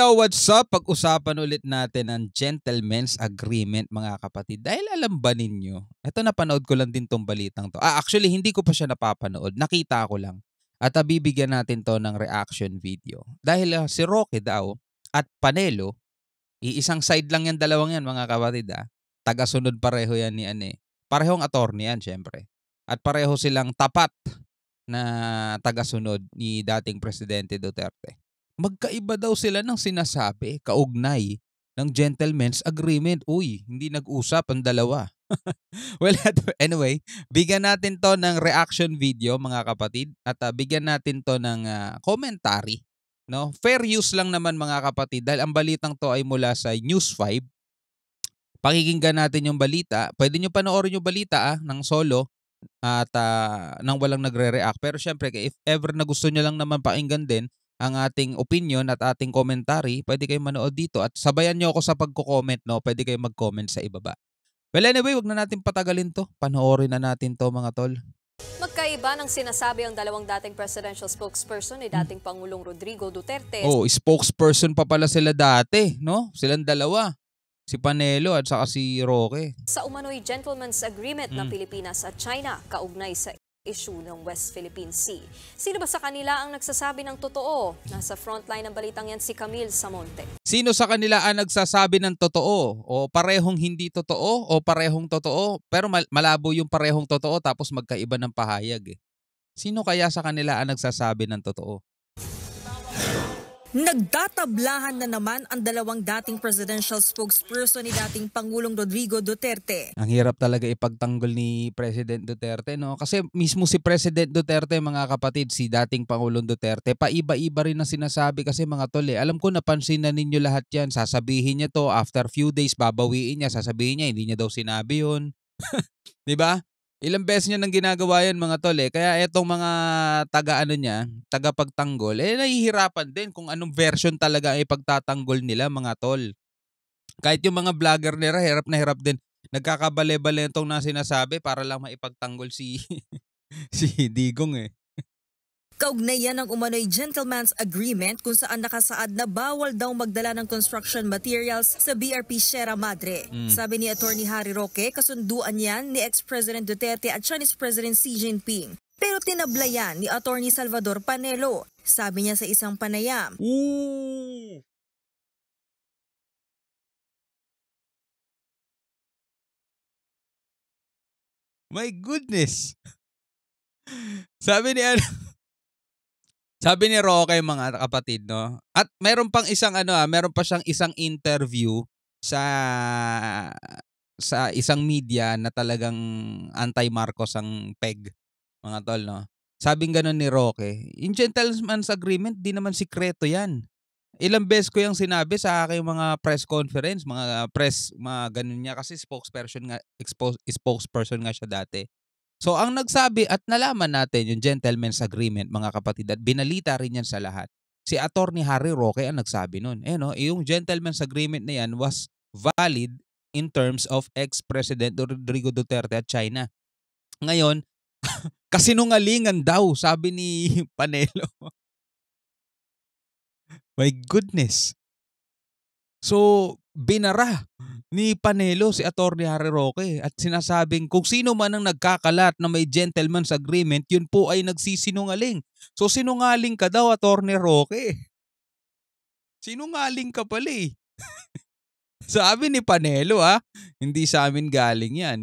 Yo, what's up? Pag-usapan ulit natin ang gentleman's agreement mga kapatid. Dahil alam ba ninyo, eto napanood ko lang din tong balitang to. Actually, hindi ko pa siya napapanood. Nakita ko lang. At bibigyan natin to ng reaction video. Dahil si Roque daw at Panelo, iisang side lang yan, dalawang yan mga kapatid. Taga-sunod pareho yan ni Ane. Parehong attorney yan, syempre. At pareho silang tapat na taga-sunod ni dating Presidente Duterte. Magkaiba daw sila ng sinasabi, kaugnay ng gentleman's agreement. Uy, hindi nag-usap ang dalawa. Well, anyway, bigyan natin to ng reaction video mga kapatid at bigyan natin to ng commentary. No? Fair use lang naman mga kapatid dahil ang balitang to ay mula sa News 5. Pakikinggan natin yung balita. Pwede nyo panoorin yung balita ng solo at nang walang nagre-react. Pero syempre, if ever na gusto nyo lang naman pakinggan din ang ating opinion at ating commentary, pwede kayo manood dito at sabayan nyo ako sa pagko-comment, no? Pwede kayo mag-comment sa ibaba. Well, anyway, wag na natin patagalin to. Panoorin na natin to mga tol. Magkaiba ng sinasabi ang dalawang dating presidential spokesperson ni dating Pangulong Rodrigo Duterte. Oh, spokesperson pa pala sila dati, no? Silang dalawa. Si Panelo at saka si Roque. Sa umano'y gentleman's agreement ng Pilipinas at China kaugnay sa issue ng West Philippine Sea. Sino ba sa kanila ang nagsasabi ng totoo? Nasa frontline ng balitang yan si Camille Samonte. Sino sa kanila ang nagsasabi ng totoo? O parehong hindi totoo? O parehong totoo? Pero malabo yung parehong totoo tapos magkaiba ng pahayag. Sino kaya sa kanila ang nagsasabi ng totoo? Nagtatablahan na naman ang dalawang dating presidential spokesperson ni dating Pangulong Rodrigo Duterte. Ang hirap talaga ipagtanggol ni President Duterte, no? Kasi mismo si President Duterte, mga kapatid, si dating Pangulong Duterte, paiba-iba rin ang sinasabi kasi mga tol. Alam ko napansin na ninyo lahat yan. Sasabihin niya to, after few days, babawiin niya. Sasabihin niya, hindi niya daw sinabi yun. Diba? Ilang beses niya nang ginagawa yan mga tol Kaya etong mga tagapagtanggol, nahihirapan din kung anong version talaga ay pagtatanggol nila mga tol. Kahit yung mga vlogger nila, hirap na hirap din. Nagkakabale-bale itong na sinasabi para lang maipagtanggol si Digong Kaugnay yan ang umano'y gentleman's agreement kung saan nakasaad na bawal daw magdala ng construction materials sa BRP Sierra Madre. Sabi ni Attorney Harry Roque, kasunduan yan ni ex-President Duterte at Chinese President Xi Jinping. Pero tinablayan ni Attorney Salvador Panelo. Sabi niya sa isang panayam, Ooh! My goodness! Sabi ni Roque mga kapatid, no? At meron pang isang meron pa siyang isang interview sa isang media na talagang anti-Marcos ang peg, mga tol, no? Sabing gano'n ni Roque, yung gentleman's agreement, di naman sikreto yan. Ilang beses ko yung sinabi sa aking mga press conference, mga ganun niya kasi spokesperson nga siya dati. So ang nagsabi at nalaman natin yung gentleman's agreement mga kapatid at binalita rin yan sa lahat. Si Attorney Harry Roque ang nagsabi nun. Yung gentleman's agreement na yan was valid in terms of ex-President Rodrigo Duterte at China. Ngayon, kasinungalingan daw sabi ni Panelo. My goodness. So, binara ni Panelo si Attorney Harry Roque at sinasabing kung sino man ang nagkakalat na may gentleman's agreement, yun po ay nagsisinungaling. So, sinungaling ka daw, Attorney Roque. Sinungaling ka pala Sabi ni Panelo hindi sa amin galing yan.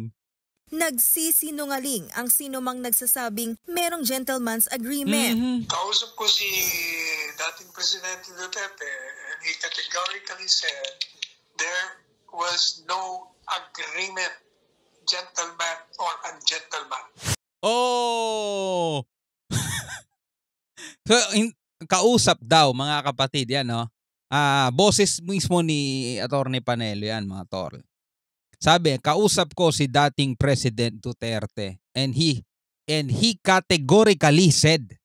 Nagsisinungaling ang sino mang nagsasabing merong gentleman's agreement. Kausap ko si dating Presidente Duterte and he categorically said there was no agreement, gentleman or ungentleman. Oh! So, kausap daw mga kapatid yan, no? Boses mismo ni Attorney Panelo yan, mga tol. Sabi, kausap ko si dating President Duterte and he categorically said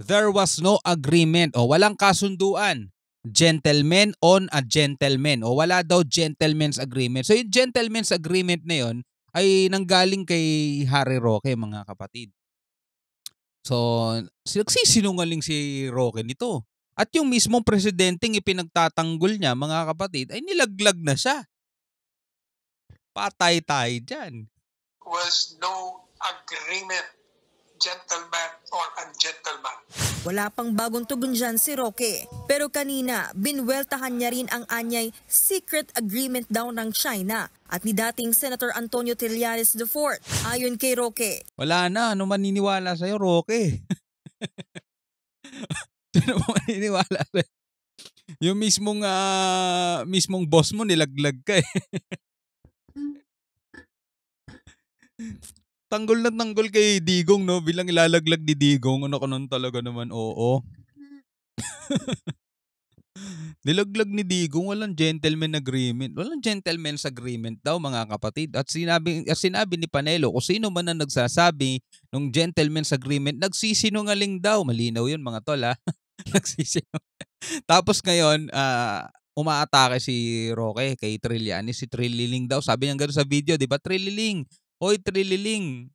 there was no agreement o walang kasunduan. Gentleman on a gentleman o wala daw gentleman's agreement. So yung gentleman's agreement na yun ay nanggaling kay Harry Roque mga kapatid. So nagsisinungaling si Roque nito. At yung mismong presidenteng ipinagtatanggol niya, mga kapatid, ay nilaglag na siya. Patay tayo dyan. Was no agreement, gentleman or ungentleman. Wala pang bagong tugon dyan si Roque. Pero kanina, binweltahan niya rin ang anyay secret agreement daw ng China at ni dating Senator Antonio Trillanes IV. Ayon kay Roque, Wala na. Ano maniniwala sa'yo, Roque? Sino maniniwala sa'yo? Yung mismong boss mo, nilaglag ka eh. Tanggol na tanggol kay Digong, no? Bilang ilalaglag ni Digong, ano ka nun talaga naman, oo. Nilaglag ni Digong, walang gentleman agreement. Walang gentleman's agreement daw, mga kapatid. At sinabi ni Panelo, kung sino man ang nagsasabi ng gentleman's agreement, nagsisinungaling daw. Malinaw yun, mga tol, ha? Nagsisinungaling. Tapos ngayon, umaatake si Roque kay Trillanes. Si Trililing daw. Sabi niya gano'n sa video, di ba? Trililing. Hoy, Trililing.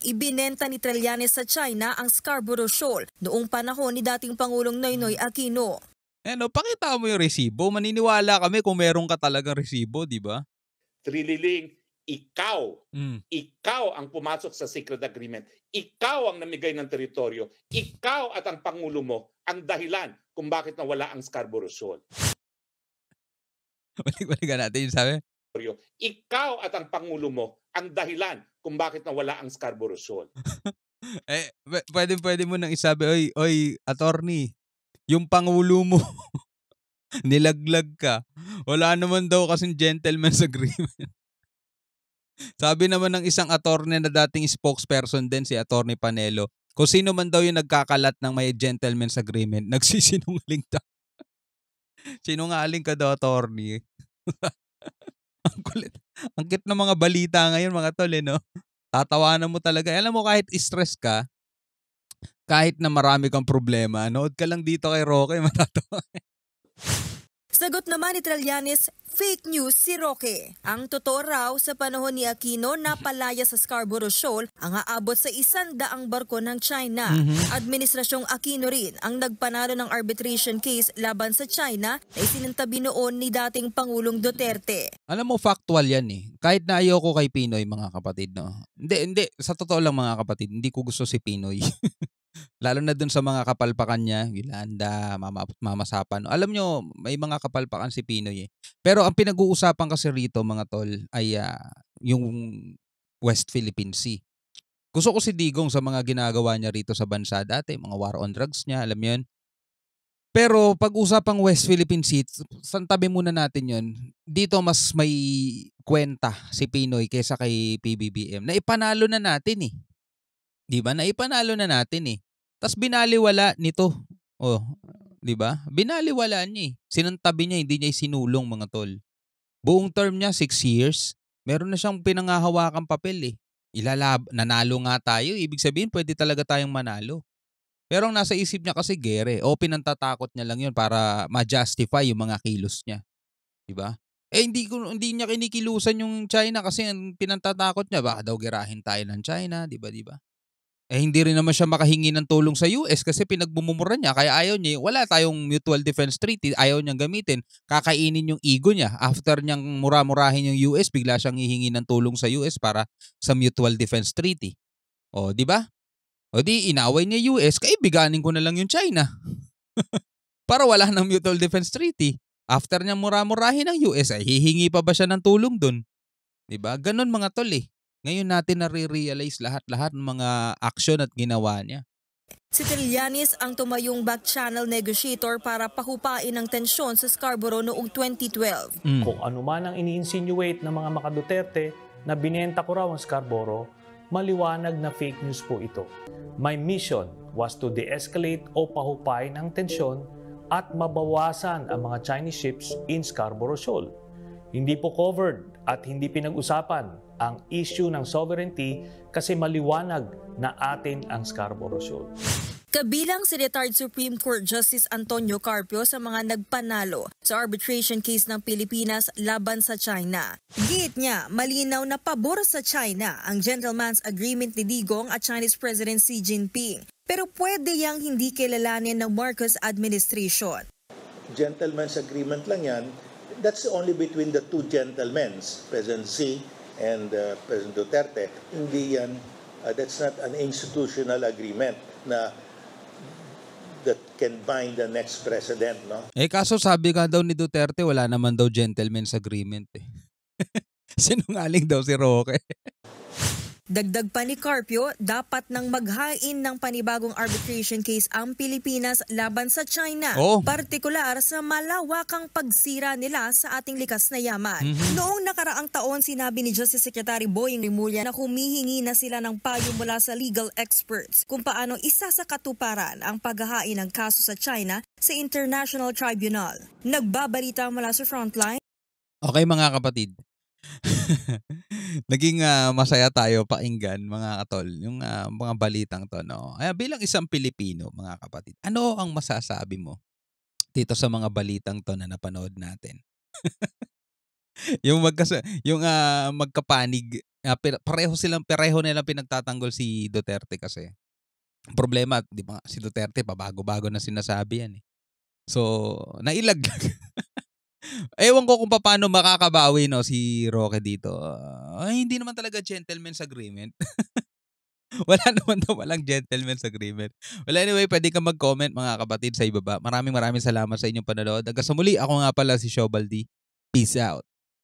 ibinenta ni Trillanes sa China ang Scarborough Shoal noong panahon ni dating Pangulong Noynoy Aquino. Ano, pakita mo yung resibo. Maniniwala kami kung meron ka talagang resibo, di ba? Trililing, ikaw ang pumasok sa secret agreement. Ikaw ang namigay ng teritoryo. Ikaw at ang Pangulo mo ang dahilan kung bakit nawala ang Scarborough Shoal. Balik-balikan natin yung sabi. Ikaw at ang Pangulo mo ang dahilan kung bakit nawala ang Scarborough Shoal. Pwede mo nang isabi, oy, attorney, yung Pangulo mo, nilaglag ka. Wala naman daw kasing gentleman's agreement. Sabi naman ng isang attorney na dating spokesperson din, si Attorney Panelo, kung sino man daw yung nagkakalat ng may gentleman's agreement, nagsisinungaling daw. Sinungaling ka daw, attorney. Ang kulit. Ang cute ng mga balita ngayon, mga tol, no? Tatawanan mo talaga. Alam mo, kahit stress ka, kahit na marami kang problema, nood ka lang dito kay Roque, matatawa. Sagot naman ni Trillanes, fake news si Roque. Ang totoo raw, sa panahon ni Aquino, napalaya sa Scarborough Shoal ang aabot sa 100 barko ng China. Administrasyong Aquino rin ang nagpanalo ng arbitration case laban sa China na isinantabi noon ni dating Pangulong Duterte. Alam mo, factual yan eh. Kahit na ayoko kay Pinoy, mga kapatid, no? Hindi. Sa totoo lang, mga kapatid, hindi ko gusto si Pinoy. Lalo na dun sa mga kapalpakan niya, Yolanda, Mama Sapan. Alam nyo, may mga kapalpakan si Pinoy eh. Pero ang pinag-uusapan kasi rito, mga tol, ay yung West Philippine Sea. Gusto ko si Digong sa mga ginagawa niya rito sa bansa dati, mga war on drugs niya, alam yun. Pero pag-usapang West Philippine Sea, santabi muna natin yun. Dito mas may kwenta si Pinoy kaysa kay PBBM. Naipanalo na natin eh. Di ba? Naipanalo na natin eh. Tapos binaliwala nito. Oh, di ba? Binaliwala niya eh. Sinantabi niya, hindi niya isinulong, mga tol. Buong term niya, 6 years. Meron na siyang pinangahawakang papel eh. Nanalo nga tayo. Ibig sabihin, pwede talaga tayong manalo. Pero ang nasa isip niya kasi gere. O pinantatakot niya lang yun para ma-justify yung mga kilos niya. Di ba? Hindi niya kinikilusan yung China kasi ang pinantatakot niya, baka daw gerahin tayo ng China. Di ba? Hindi rin naman siya makahingi ng tulong sa US kasi pinagbumumura niya. Kaya ayaw niya, wala tayong Mutual Defense Treaty, ayaw niyang gamitin. Kakainin yung ego niya. After niyang mura-murahin yung US, bigla siyang hihingi ng tulong sa US para sa Mutual Defense Treaty. O, di ba? O di, inaway niya US, kaibiganin ko na lang yung China. Para wala ng Mutual Defense Treaty. After niyang mura-murahin ng US, ay hihingi pa ba siya ng tulong dun? Di ba? Ganon, mga tol eh. Ngayon natin nare-realize lahat ng mga aksyon at ginawa niya. Si Trillanes ang tumayong back-channel negotiator para pahupain ang tensyon sa Scarborough noong 2012. Kung ano man ang ini-insinuate ng mga Duterte na binenta ko raw ang Scarborough, maliwanag na fake news po ito. My mission was to de-escalate o pahupain ang tensyon at mabawasan ang mga Chinese ships in Scarborough Shoal. Hindi po covered at hindi pinag-usapan ang issue ng sovereignty kasi maliwanag na atin ang Scarborough Shoal. Kabilang si retired Supreme Court Justice Antonio Carpio sa mga nagpanalo sa arbitration case ng Pilipinas laban sa China. Giit niya, malinaw na pabor sa China ang gentleman's agreement ni Digong at Chinese President Xi Jinping. pero pwede yang hindi kilalanin ng Marcos administration. Gentleman's agreement lang yan. That's only between the two gentlemen, President Xi and President Duterte. Hindi yan, that's not an institutional agreement na that can bind the next president, no? Kaso sabi nga daw ni Duterte, wala naman daw gentleman's agreement eh. Sinungaling daw si Roque. Dagdag pa ni Carpio, dapat nang maghain ng panibagong arbitration case ang Pilipinas laban sa China, partikular sa malawakang pagsira nila sa ating likas na yaman. Noong nakaraang taon, sinabi ni Justice Secretary Boying Rimulya na humihingi na sila ng payo mula sa legal experts kung paano isa sa katuparan ang paghahain ng kaso sa China sa International Tribunal. Nagbabalita mula sa Frontline. Okay mga kapatid. Naging masaya tayo pakinggan mga katol yung mga balitang to, no? Bilang isang Pilipino mga kapatid, ano ang masasabi mo dito sa mga balitang to na napanood natin? yung magkapanig, pareho nilang pinagtatanggol si Duterte kasi. Problema, di ba, si Duterte pabago-bago na sinasabi yan eh. So, nailaglag. Ewan ko kung paano makakabawi, no, si Roque dito. Hindi naman talaga gentleman's agreement. Wala naman daw walang gentleman's agreement. Well, anyway, pwede ka mag-comment mga kapatid sa ibaba. Maraming salamat sa inyong panonood. Hanggang sa muli, ako nga pala si Shobaldi. Peace out.